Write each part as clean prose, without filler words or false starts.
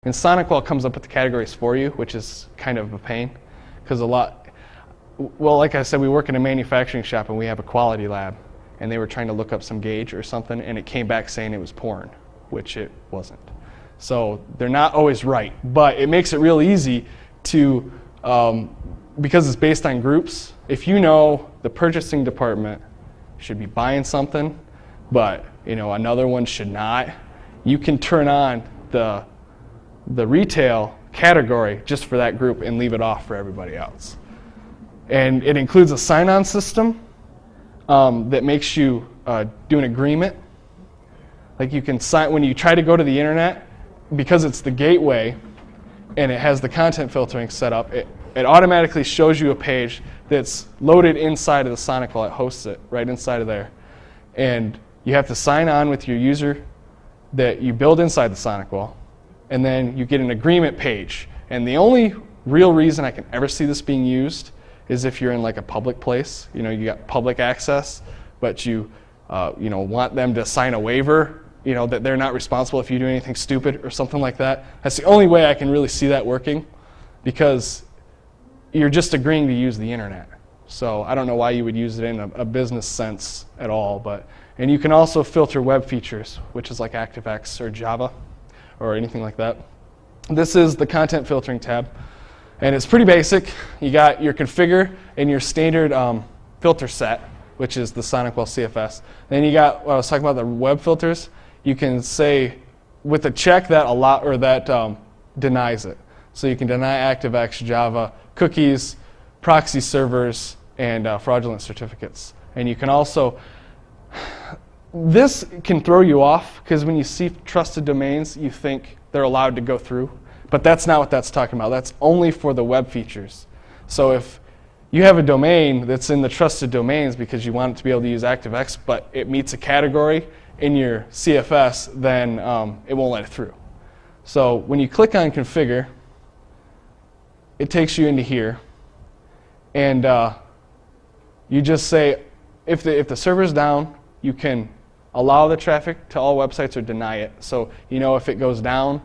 And SonicWall comes up with the categories for you, which is kind of a pain, because like I said, we work in a manufacturing shop and we have a quality lab, and they were trying to look up some gauge or something, and it came back saying it was porn, which it wasn't. So they're not always right, but it makes it real easy to, because it's based on groups, if you know the purchasing department should be buying something, but another one should not, you can turn on the retail category just for that group and leave it off for everybody else. And it includes a sign-on system that makes you do an agreement. Like you can sign, when you try to go to the internet, because it's the gateway and it has the content filtering set up, it automatically shows you a page that's loaded inside of the SonicWall. It hosts it right inside of there. And you have to sign on with your user that you build inside the SonicWall, and then you get an agreement page. And the only real reason I can ever see this being used is if you're in like a public place. You got public access, but you want them to sign a waiver, that they're not responsible if you do anything stupid or something like that. That's the only way I can really see that working, because you're just agreeing to use the internet. So I don't know why you would use it in a business sense at all. And you can also filter web features, which is like ActiveX or Java or anything like that. This is the content filtering tab, and it's pretty basic. You got your configure and your standard filter set, which is the SonicWall CFS. Then you got what I was talking about, the web filters. You can say with a check that denies it. So you can deny ActiveX, Java, cookies, proxy servers, and fraudulent certificates. And you can also, this can throw you off, because when you see trusted domains, you think they're allowed to go through. But that's not what that's talking about. That's only for the web features. So if you have a domain that's in the trusted domains because you want it to be able to use ActiveX, but it meets a category in your CFS, then it won't let it through. So when you click on configure, it takes you into here, and you just say, if the server's down, you can allow the traffic to all websites or deny it. So if it goes down,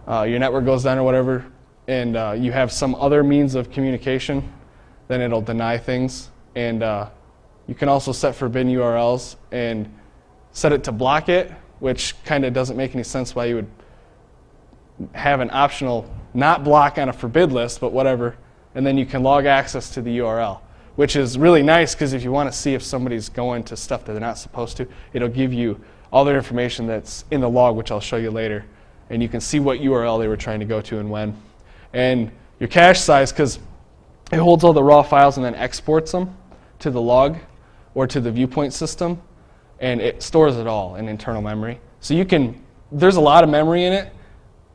your network goes down or whatever, and you have some other means of communication, then it'll deny things. And you can also set forbidden URLs and set it to block it, which kind of doesn't make any sense why you would have an optional not block on a forbid list, but whatever. And then you can log access to the URL, which is really nice, because if you want to see if somebody's going to stuff that they're not supposed to, it'll give you all their information that's in the log, which I'll show you later. And you can see what URL they were trying to go to and when. And your cache size, because it holds all the raw files and then exports them to the log or to the viewpoint system, and it stores it all in internal memory. So there's a lot of memory in it.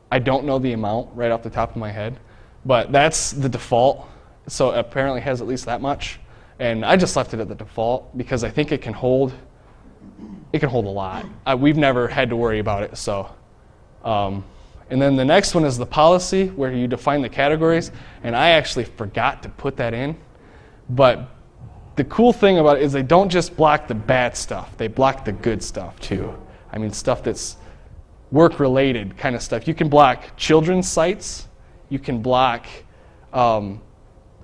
I don't know the amount right off the top of my head, but that's the default. So it apparently has at least that much. And I just left it at the default because I think it can hold a lot. We've never had to worry about it. So, and then the next one is the policy, where you define the categories. And I actually forgot to put that in. But the cool thing about it is they don't just block the bad stuff. They block the good stuff too. I mean, stuff that's work-related kind of stuff. You can block children's sites. You can block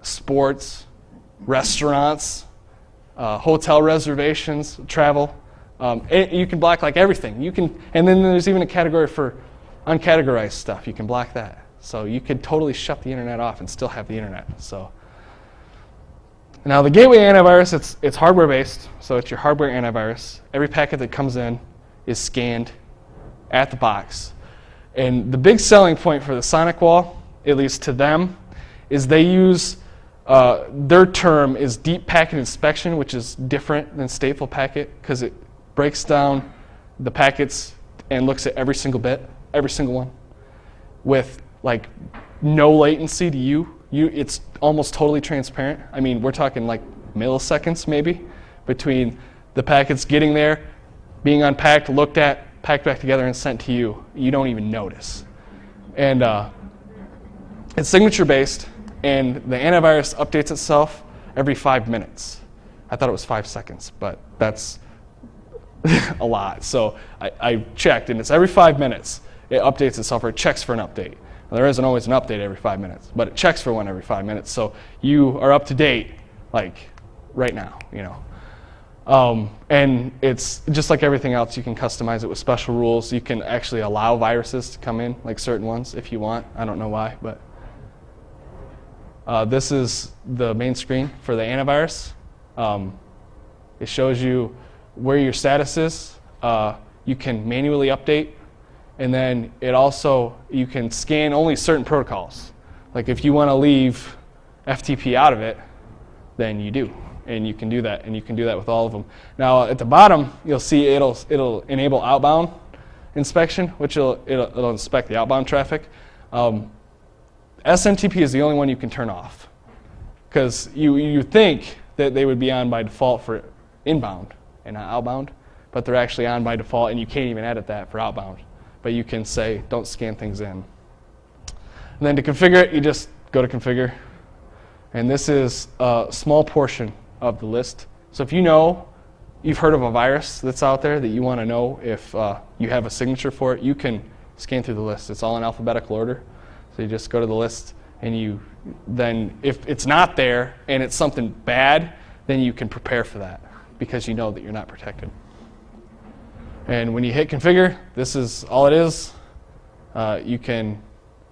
sports, restaurants, hotel reservations, travel. You can block like everything. And then there's even a category for uncategorized stuff. You can block that. So you could totally shut the internet off and still have the internet. So now the gateway antivirus, it's hardware-based, so it's your hardware antivirus. Every packet that comes in is scanned at the box. And the big selling point for the SonicWall, at least to them, is they use, their term is deep packet inspection, which is different than stateful packet, because it breaks down the packets and looks at every single bit, every single one, with like no latency to you. It's almost totally transparent. I mean, we're talking like milliseconds maybe between the packets getting there, being unpacked, looked at, packed back together, and sent to you. You don't even notice. And it's signature-based, and the antivirus updates itself every 5 minutes. I thought it was 5 seconds, but that's a lot. So I checked, and it's every 5 minutes. it updates itself or it checks for an update. Now, there isn't always an update every 5 minutes, but it checks for one every 5 minutes, so you are up to date, like right now, you know. And it's just like everything else, you can customize it with special rules. You can actually allow viruses to come in, like certain ones, if you want. I don't know why, but this is the main screen for the antivirus. It shows you where your status is. You can manually update, and then it also, you can scan only certain protocols. Like if you want to leave FTP out of it, then you do. And you can do that, and you can do that with all of them. Now at the bottom, you'll see it'll enable outbound inspection, which it'll inspect the outbound traffic. SMTP is the only one you can turn off, because you think that they would be on by default for inbound and not outbound, but they're actually on by default, and you can't even edit that for outbound. But you can say don't scan things in. And then to configure it, you just go to configure, and this is a small portion of the list. So if you've heard of a virus that's out there that you want to know if you have a signature for it, you can scan through the list. It's all in alphabetical order. So you just go to the list, and then if it's not there and it's something bad, then you can prepare for that because you know that you're not protected. And when you hit configure, this is all it is. You can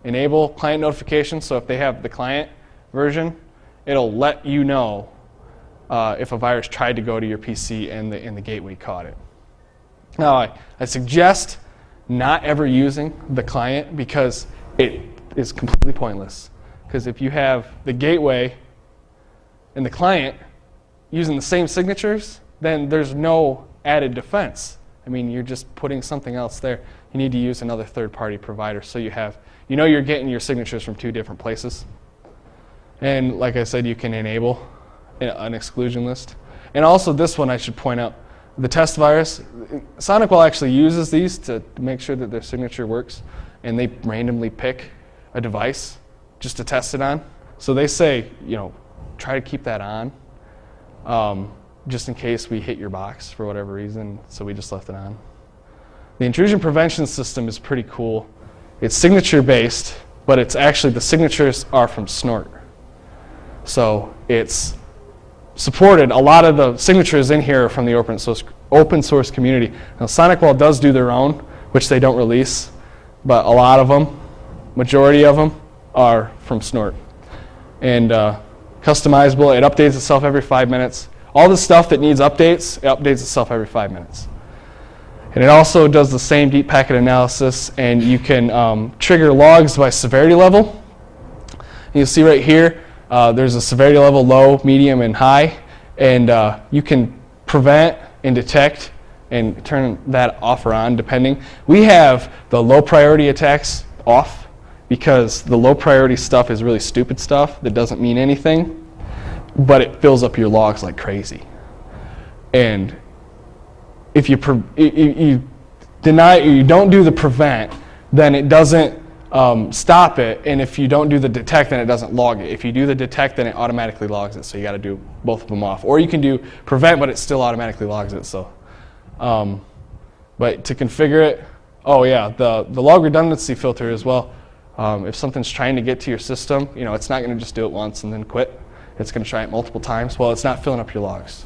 enable client notifications. So if they have the client version, it'll let you know if a virus tried to go to your PC and the gateway caught it. Now, I suggest not ever using the client because it is completely pointless. Because if you have the gateway and the client using the same signatures, then there's no added defense. I mean, you're just putting something else there. You need to use another third-party provider so you're getting your signatures from two different places. And like I said, you can enable an exclusion list. And also this one I should point out, the test virus, SonicWall actually uses these to make sure that their signature works, and they randomly pick a device just to test it on. So they say, try to keep that on, just in case we hit your box for whatever reason, so we just left it on. The intrusion prevention system is pretty cool. It's signature-based, but it's actually, the signatures are from Snort. So it's supported. A lot of the signatures in here are from the open source community. Now, SonicWall does do their own, which they don't release, but a lot of them, majority of them, are from Snort. And customizable, it updates itself every 5 minutes. All the stuff that needs updates, it updates itself every 5 minutes. And it also does the same deep packet analysis, and you can trigger logs by severity level. And you'll see right here, there's a severity level, low, medium, and high, and you can prevent and detect and turn that off or on depending. We have the low priority attacks off because the low priority stuff is really stupid stuff that doesn't mean anything, but it fills up your logs like crazy. And if you deny or you don't do the prevent, then it doesn't stop it, and if you don't do the detect, then it doesn't log it. If you do the detect, then it automatically logs it, so you got to do both of them off. Or you can do prevent, but it still automatically logs it. So, but to configure it, the log redundancy filter as well. If something's trying to get to your system, it's not going to just do it once and then quit. It's going to try it multiple times. Well, it's not filling up your logs.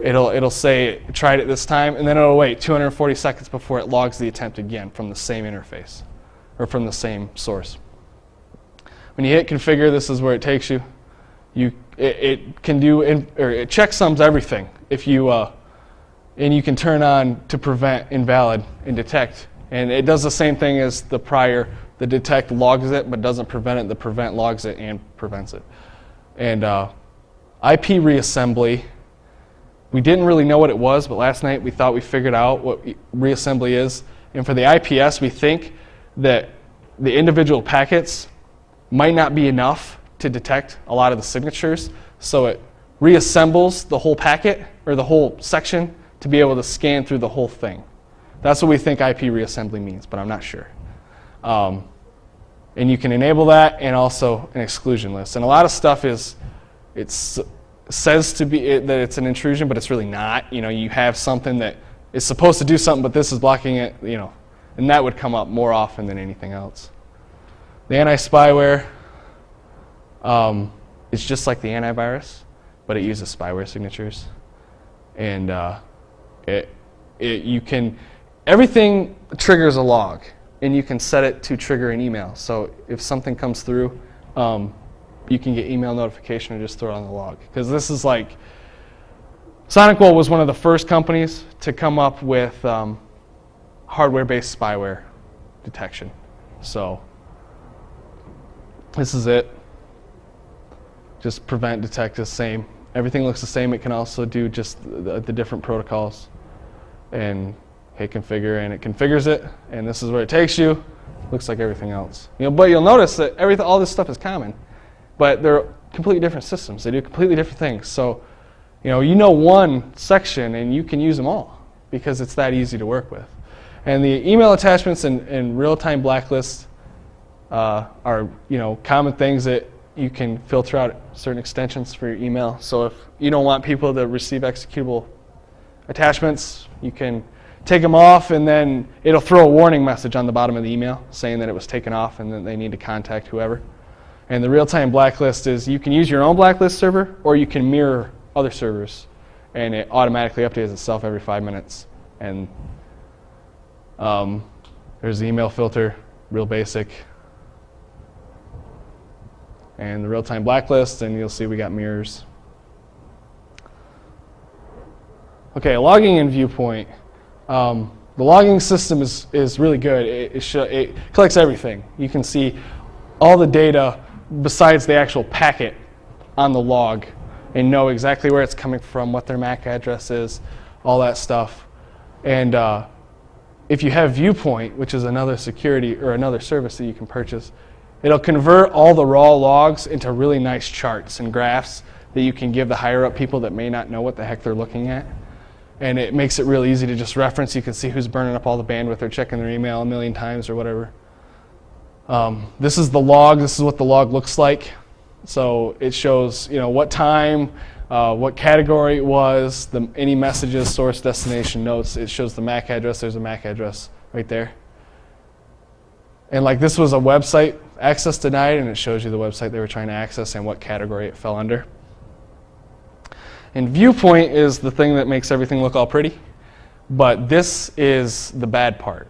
It'll say it tried it this time, and then it'll wait 240 seconds before it logs the attempt again from the same interface or from the same source. When you hit configure, this is where it takes you. It can do it checksums everything. If you and you can turn on to prevent, invalid, and detect, and it does the same thing as the prior. The detect logs it, but doesn't prevent it. The prevent logs it and prevents it. And IP reassembly. We didn't really know what it was, but last night we thought we figured out what reassembly is. And for the IPS, we think that the individual packets might not be enough to detect a lot of the signatures, so it reassembles the whole packet or the whole section to be able to scan through the whole thing. That's what we think IP reassembly means, but I'm not sure. And you can enable that and also an exclusion list. And a lot of stuff says to be that it's an intrusion, but it's really not. You have something that is supposed to do something, but this is blocking it. And that would come up more often than anything else. The anti-spyware is just like the antivirus, but it uses spyware signatures. And everything triggers a log, and you can set it to trigger an email. So if something comes through, you can get email notification and just throw it on the log. Because this is like, SonicWall was one of the first companies to come up with hardware-based spyware detection. So this is it. Just prevent, detect, the same. Everything looks the same. It can also do just the different protocols. And hit configure, and it configures it. And this is where it takes you. Looks like everything else. But you'll notice that all this stuff is common, but they're completely different systems. They do completely different things. So, you know one section, and you can use them all because it's that easy to work with. And the email attachments and real-time blacklists are common things that you can filter out certain extensions for your email. So if you don't want people to receive executable attachments, you can take them off, and then it'll throw a warning message on the bottom of the email saying that it was taken off and that they need to contact whoever. And the real-time blacklist is you can use your own blacklist server, or you can mirror other servers, and it automatically updates itself every 5 minutes. And there's the email filter, real basic, and the real-time blacklist, and you'll see we got mirrors. Okay, logging in Viewpoint. The logging system is really good. It collects everything. You can see all the data besides the actual packet on the log and know exactly where it's coming from, what their MAC address is, all that stuff. And if you have Viewpoint, which is another security or another service that you can purchase, it'll convert all the raw logs into really nice charts and graphs that you can give the higher up people that may not know what the heck they're looking at. And it makes it real easy to just reference. You can see who's burning up all the bandwidth or checking their email a million times or whatever. This is the log. This is what the log looks like. So it shows, what time, what category it was, any messages, source, destination, notes. It shows the MAC address. There's a MAC address right there. And like this was a website access denied, and it shows you the website they were trying to access and what category it fell under. And Viewpoint is the thing that makes everything look all pretty, but this is the bad part.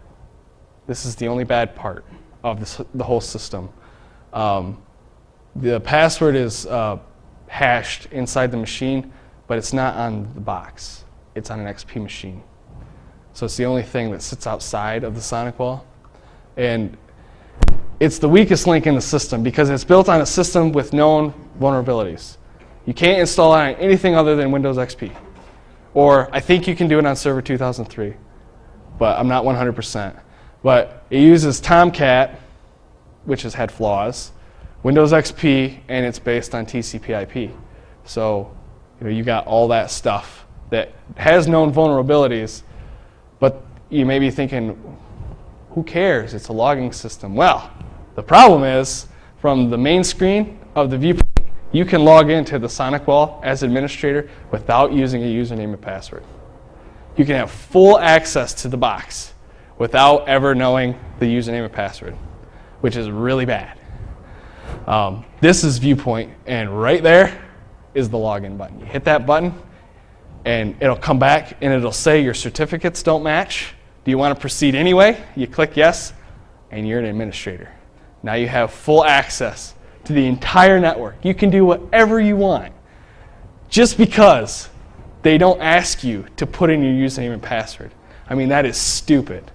This is the only bad part of the whole system. The password is hashed inside the machine, but it's not on the box. It's on an XP machine. So it's the only thing that sits outside of the SonicWall. And it's the weakest link in the system because it's built on a system with known vulnerabilities. You can't install it on anything other than Windows XP. Or I think you can do it on Server 2003, but I'm not 100%. But it uses Tomcat, which has had flaws, Windows XP, and it's based on TCP/IP. So you got all that stuff that has known vulnerabilities, but you may be thinking, who cares? It's a logging system. Well, the problem is, from the main screen of the Viewpoint, you can log into the SonicWall as administrator without using a username and password. You can have full access to the box without ever knowing the username and password, which is really bad. This is Viewpoint, and right there is the login button. You hit that button, and it'll come back, and it'll say your certificates don't match. Do you want to proceed anyway? You click yes, and you're an administrator. Now you have full access to the entire network. You can do whatever you want just because they don't ask you to put in your username and password. I mean, that is stupid.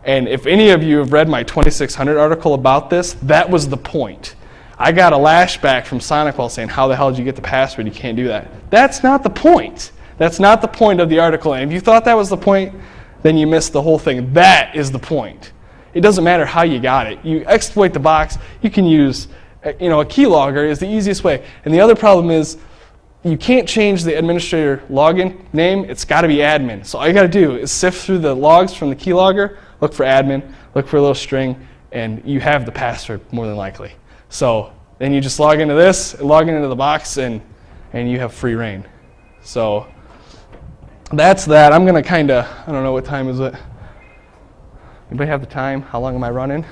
And if any of you have read my 2600 article about this, that was the point. I got a lashback from SonicWall saying, how the hell did you get the password? You can't do that. That's not the point. That's not the point of the article. And if you thought that was the point, then you missed the whole thing. That is the point. It doesn't matter how you got it. You exploit the box. You can use a keylogger is the easiest way. And the other problem is you can't change the administrator login name. It's got to be admin. So all you got to do is sift through the logs from the keylogger, look for admin, look for a little string, and you have the password more than likely. So then you just log into this, log into the box, and you have free reign. So that's that. I'm going to I don't know what time is it. Anybody have the time? How long am I running?